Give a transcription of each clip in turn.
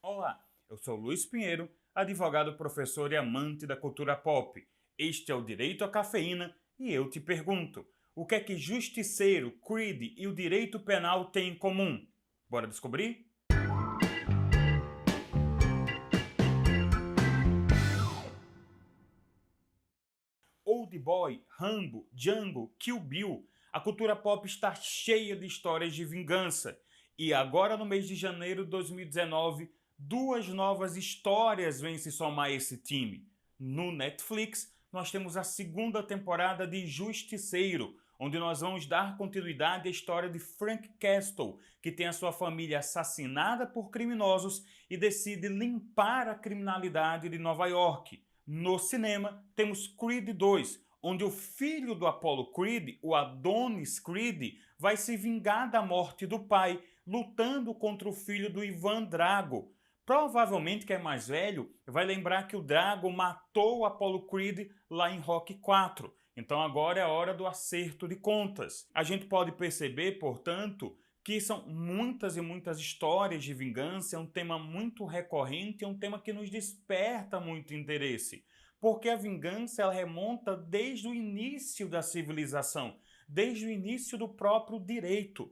Olá, eu sou Luiz Pinheiro, advogado, professor e amante da cultura pop. Este é o Direito à Cafeína e eu te pergunto, o que é que Justiceiro, Creed e o direito penal têm em comum? Bora descobrir? Old Boy, Rambo, Django, Kill Bill, a cultura pop está cheia de histórias de vingança. E agora, no mês de janeiro de 2019, duas novas histórias vêm se somar a esse time. No Netflix, nós temos a segunda temporada de Justiceiro, onde nós vamos dar continuidade à história de Frank Castle, que tem a sua família assassinada por criminosos e decide limpar a criminalidade de Nova York. No cinema, temos Creed 2, onde o filho do Apollo Creed, o Adonis Creed, vai se vingar da morte do pai, lutando contra o filho do Ivan Drago. Provavelmente quem é mais velho vai lembrar que o Drago matou o Apollo Creed lá em Rocky 4. Então agora é a hora do acerto de contas. A gente pode perceber, portanto, que são muitas e muitas histórias de vingança, é um tema muito recorrente, é um tema que nos desperta muito interesse, porque a vingança ela remonta desde o início da civilização, desde o início do próprio direito.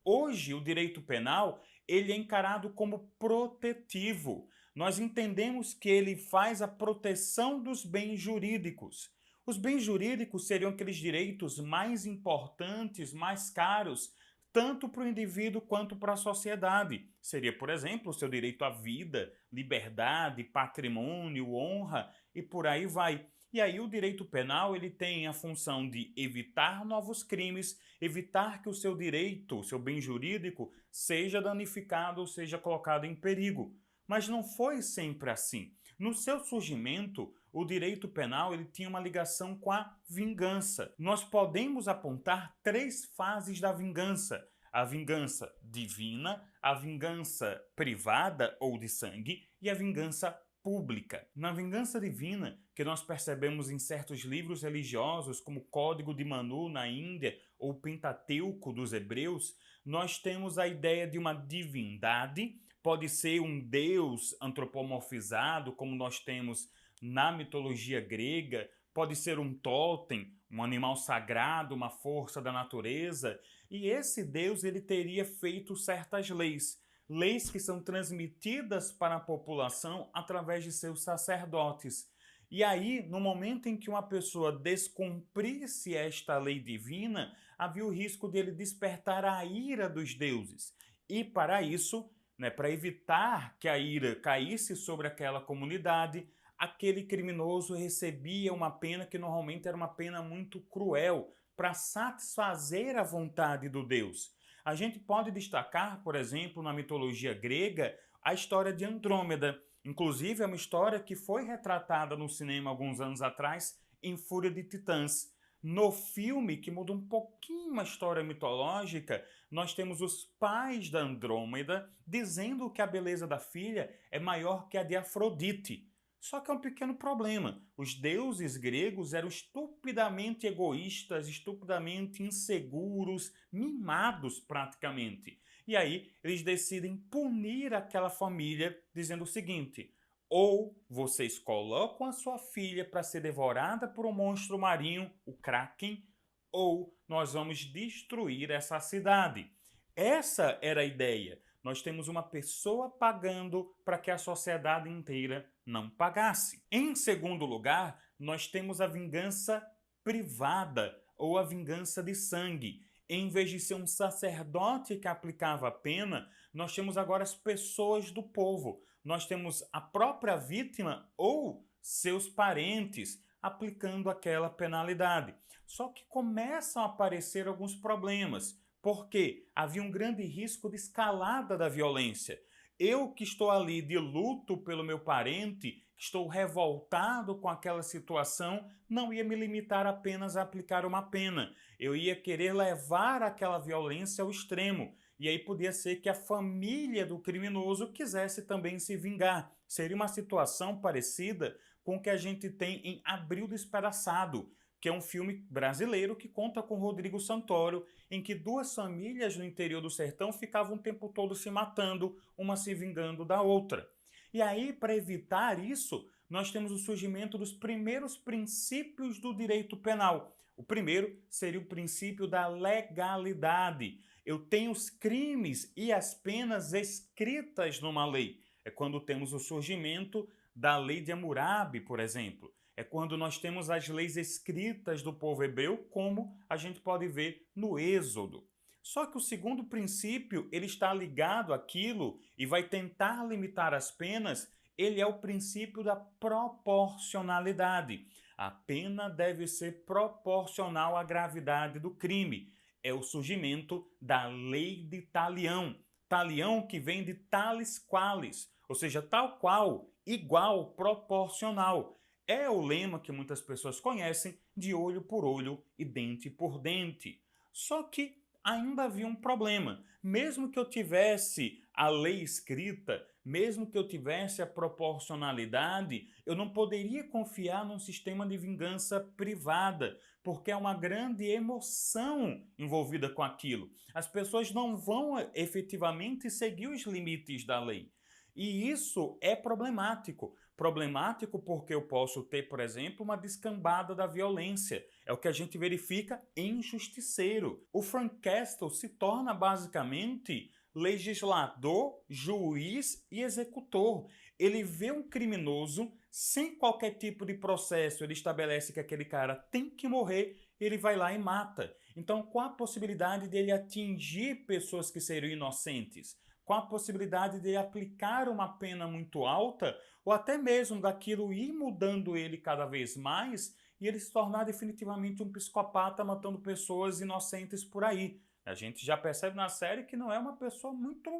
Hoje, o direito penal ele é encarado como protetivo. Nós entendemos que ele faz a proteção dos bens jurídicos. Os bens jurídicos seriam aqueles direitos mais importantes, mais caros, tanto para o indivíduo quanto para a sociedade. Seria, por exemplo, o seu direito à vida, liberdade, patrimônio, honra e por aí vai. E aí o direito penal ele tem a função de evitar novos crimes, evitar que o seu direito, o seu bem jurídico, seja danificado ou seja colocado em perigo. Mas não foi sempre assim. No seu surgimento, o direito penal ele tinha uma ligação com a vingança. Nós podemos apontar três fases da vingança: a vingança divina, a vingança privada ou de sangue e a vingança pública. Na vingança divina, que nós percebemos em certos livros religiosos, como o Código de Manu na Índia ou o Pentateuco dos Hebreus, nós temos a ideia de uma divindade, pode ser um deus antropomorfizado, como nós temos na mitologia grega, pode ser um totem, um animal sagrado, uma força da natureza, e esse deus ele teria feito certas leis. Leis que são transmitidas para a população através de seus sacerdotes. E aí, no momento em que uma pessoa descumprisse esta lei divina, havia o risco dele despertar a ira dos deuses. E para isso, para evitar que a ira caísse sobre aquela comunidade, aquele criminoso recebia uma pena que normalmente era uma pena muito cruel, para satisfazer a vontade do Deus. A gente pode destacar, por exemplo, na mitologia grega, a história de Andrômeda. Inclusive, é uma história que foi retratada no cinema alguns anos atrás, em Fúria de Titãs. No filme, que muda um pouquinho a história mitológica, nós temos os pais da Andrômeda dizendo que a beleza da filha é maior que a de Afrodite. Só que é um pequeno problema. Os deuses gregos eram estupidamente egoístas, estupidamente inseguros, mimados praticamente. E aí eles decidem punir aquela família, dizendo o seguinte: ou vocês colocam a sua filha para ser devorada por um monstro marinho, o Kraken, ou nós vamos destruir essa cidade. Essa era a ideia. Nós temos uma pessoa pagando para que a sociedade inteira não pagasse. Em segundo lugar, nós temos a vingança privada ou a vingança de sangue. Em vez de ser um sacerdote que aplicava a pena, nós temos agora as pessoas do povo. Nós temos a própria vítima ou seus parentes aplicando aquela penalidade. Só que começam a aparecer alguns problemas, porque havia um grande risco de escalada da violência. Eu que estou ali de luto pelo meu parente, que estou revoltado com aquela situação, não ia me limitar apenas a aplicar uma pena. Eu ia querer levar aquela violência ao extremo. E aí podia ser que a família do criminoso quisesse também se vingar. Seria uma situação parecida com o que a gente tem em Abril Despedaçado, que é um filme brasileiro que conta com Rodrigo Santoro, em que duas famílias no interior do sertão ficavam o tempo todo se matando, uma se vingando da outra. E aí, para evitar isso, nós temos o surgimento dos primeiros princípios do direito penal. O primeiro seria o princípio da legalidade. Eu tenho os crimes e as penas escritas numa lei. É quando temos o surgimento da lei de Hammurabi, por exemplo. É quando nós temos as leis escritas do povo hebreu, como a gente pode ver no Êxodo. Só que o segundo princípio, ele está ligado àquilo e vai tentar limitar as penas, ele é o princípio da proporcionalidade. A pena deve ser proporcional à gravidade do crime. É o surgimento da lei de talião. Talião que vem de tales quales, ou seja, tal qual, igual, proporcional. É o lema que muitas pessoas conhecem de olho por olho e dente por dente. Só que ainda havia um problema. Mesmo que eu tivesse a lei escrita, mesmo que eu tivesse a proporcionalidade, eu não poderia confiar num sistema de vingança privada, porque há uma grande emoção envolvida com aquilo. As pessoas não vão efetivamente seguir os limites da lei. E isso é problemático. Problemático porque eu posso ter, por exemplo, uma descambada da violência. É o que a gente verifica em Justiceiro. O Frank Castle se torna basicamente legislador, juiz e executor. Ele vê um criminoso, sem qualquer tipo de processo, ele estabelece que aquele cara tem que morrer, ele vai lá e mata. Então, qual a possibilidade dele atingir pessoas que seriam inocentes? Com a possibilidade de aplicar uma pena muito alta, ou até mesmo daquilo ir mudando ele cada vez mais e ele se tornar definitivamente um psicopata matando pessoas inocentes por aí. A gente já percebe na série que não é uma pessoa muito...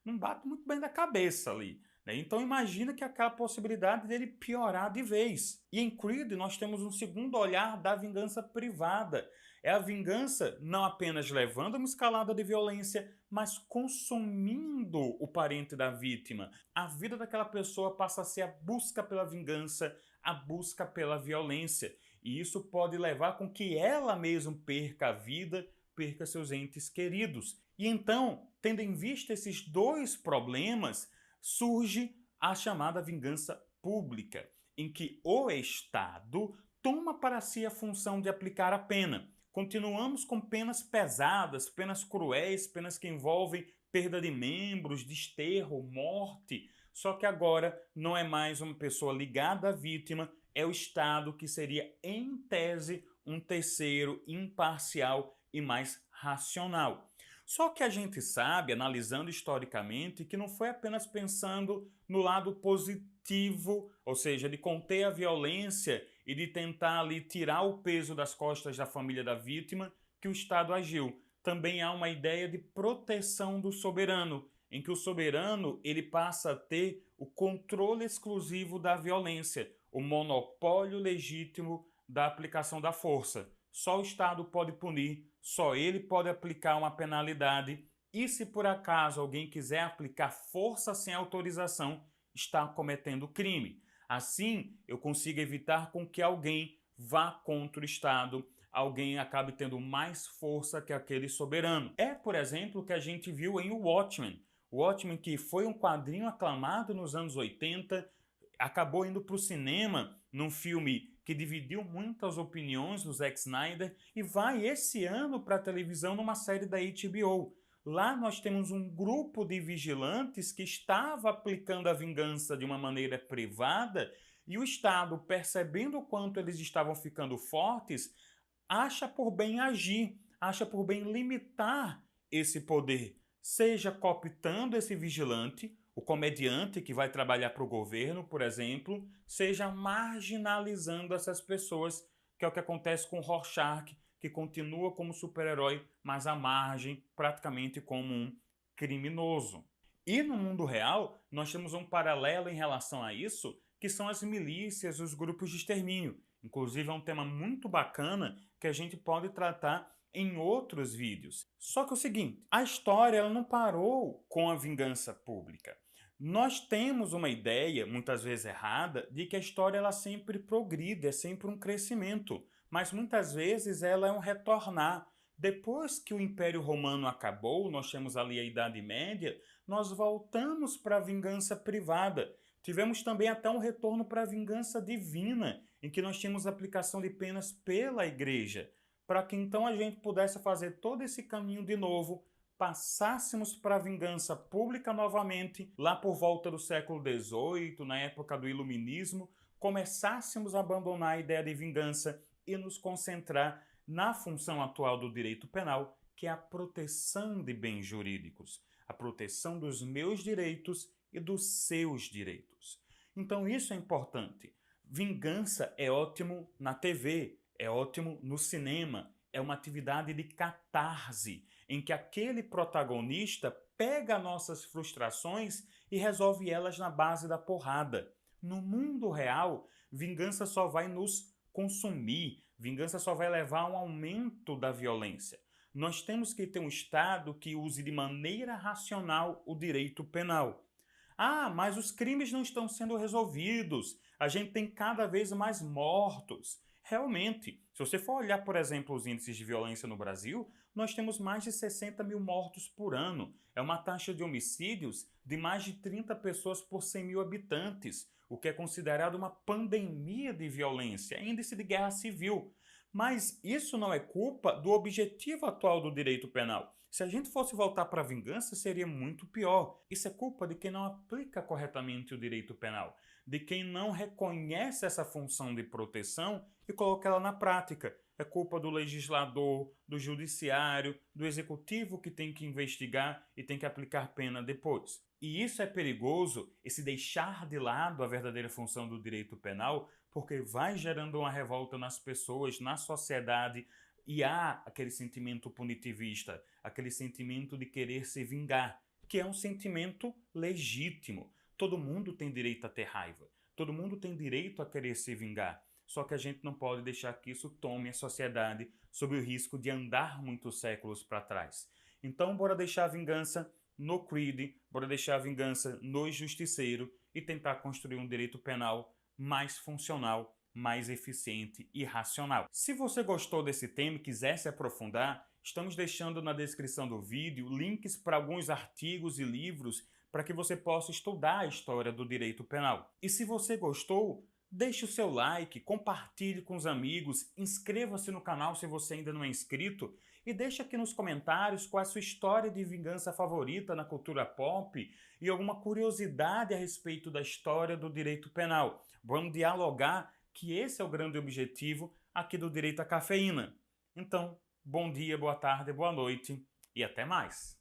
não bate muito bem da cabeça ali. Então imagina que aquela possibilidade dele piorar de vez. E em Creed nós temos um segundo olhar da vingança privada. É a vingança não apenas levando a uma escalada de violência, mas consumindo o parente da vítima. A vida daquela pessoa passa a ser a busca pela vingança, a busca pela violência. E isso pode levar com que ela mesma perca a vida, perca seus entes queridos. E então, tendo em vista esses dois problemas, surge a chamada vingança pública, em que o Estado toma para si a função de aplicar a pena. Continuamos com penas pesadas, penas cruéis, penas que envolvem perda de membros, desterro, morte. Só que agora não é mais uma pessoa ligada à vítima, é o Estado que seria, em tese, um terceiro imparcial e mais racional. Só que a gente sabe, analisando historicamente, que não foi apenas pensando no lado positivo, ou seja, de conter a violência e de tentar ali tirar o peso das costas da família da vítima, que o Estado agiu. Também há uma ideia de proteção do soberano, em que o soberano ele passa a ter o controle exclusivo da violência, o monopólio legítimo da aplicação da força. Só o Estado pode punir, só ele pode aplicar uma penalidade e se por acaso alguém quiser aplicar força sem autorização, está cometendo crime. Assim, eu consigo evitar com que alguém vá contra o Estado, alguém acabe tendo mais força que aquele soberano. É, por exemplo, o que a gente viu em Watchmen. Watchmen, que foi um quadrinho aclamado nos anos 80, acabou indo para o cinema num filme que dividiu muitas opiniões do Zack Snyder e vai esse ano para a televisão numa série da HBO. Lá nós temos um grupo de vigilantes que estava aplicando a vingança de uma maneira privada e o Estado, percebendo o quanto eles estavam ficando fortes, acha por bem agir, acha por bem limitar esse poder, seja cooptando esse vigilante, o comediante que vai trabalhar para o governo, por exemplo, seja marginalizando essas pessoas, que é o que acontece com Rorschach, que continua como super-herói, mas à margem, praticamente como um criminoso. E no mundo real, nós temos um paralelo em relação a isso, que são as milícias, os grupos de extermínio. Inclusive é um tema muito bacana que a gente pode tratar em outros vídeos. Só que é o seguinte, a história ela não parou com a vingança pública. Nós temos uma ideia, muitas vezes errada, de que a história ela sempre progride, é sempre um crescimento. mas muitas vezes ela é um retornar. Depois que o Império Romano acabou, nós temos ali a Idade Média, nós voltamos para a vingança privada. Tivemos também até um retorno para a vingança divina, em que nós tínhamos aplicação de penas pela Igreja, para que então a gente pudesse fazer todo esse caminho de novo, passássemos para a vingança pública novamente, lá por volta do século XVIII, na época do Iluminismo, começássemos a abandonar a ideia de vingança e nos concentrar na função atual do direito penal, que é a proteção de bens jurídicos, a proteção dos meus direitos e dos seus direitos. Então isso é importante. Vingança é ótimo na TV, é ótimo no cinema, é uma atividade de catarse, em que aquele protagonista pega nossas frustrações e resolve elas na base da porrada. No mundo real, vingança só vai nos consumir, vingança só vai levar a um aumento da violência. Nós temos que ter um Estado que use de maneira racional o direito penal. Ah, mas os crimes não estão sendo resolvidos, a gente tem cada vez mais mortos. Realmente, se você for olhar, por exemplo, os índices de violência no Brasil, nós temos mais de 60 mil mortos por ano. É uma taxa de homicídios de mais de 30 pessoas por 100 mil habitantes, o que é considerado uma pandemia de violência, índice de guerra civil. Mas isso não é culpa do objetivo atual do direito penal. Se a gente fosse voltar para a vingança, seria muito pior. Isso é culpa de quem não aplica corretamente o direito penal, de quem não reconhece essa função de proteção e coloca ela na prática. É culpa do legislador, do judiciário, do executivo que tem que investigar e tem que aplicar pena depois. E isso é perigoso, esse deixar de lado a verdadeira função do direito penal, porque vai gerando uma revolta nas pessoas, na sociedade, e há aquele sentimento punitivista, aquele sentimento de querer se vingar, que é um sentimento legítimo. Todo mundo tem direito a ter raiva, todo mundo tem direito a querer se vingar. Só que a gente não pode deixar que isso tome a sociedade sob o risco de andar muitos séculos para trás. Então, bora deixar a vingança no Creed, bora deixar a vingança no Justiceiro e tentar construir um direito penal mais funcional, mais eficiente e racional. Se você gostou desse tema e quiser se aprofundar, estamos deixando na descrição do vídeo links para alguns artigos e livros para que você possa estudar a história do direito penal. E se você gostou, deixe o seu like, compartilhe com os amigos, inscreva-se no canal se você ainda não é inscrito e deixe aqui nos comentários qual é a sua história de vingança favorita na cultura pop e alguma curiosidade a respeito da história do direito penal. Vamos dialogar, que esse é o grande objetivo aqui do Direito à Cafeína. Então, bom dia, boa tarde, boa noite e até mais!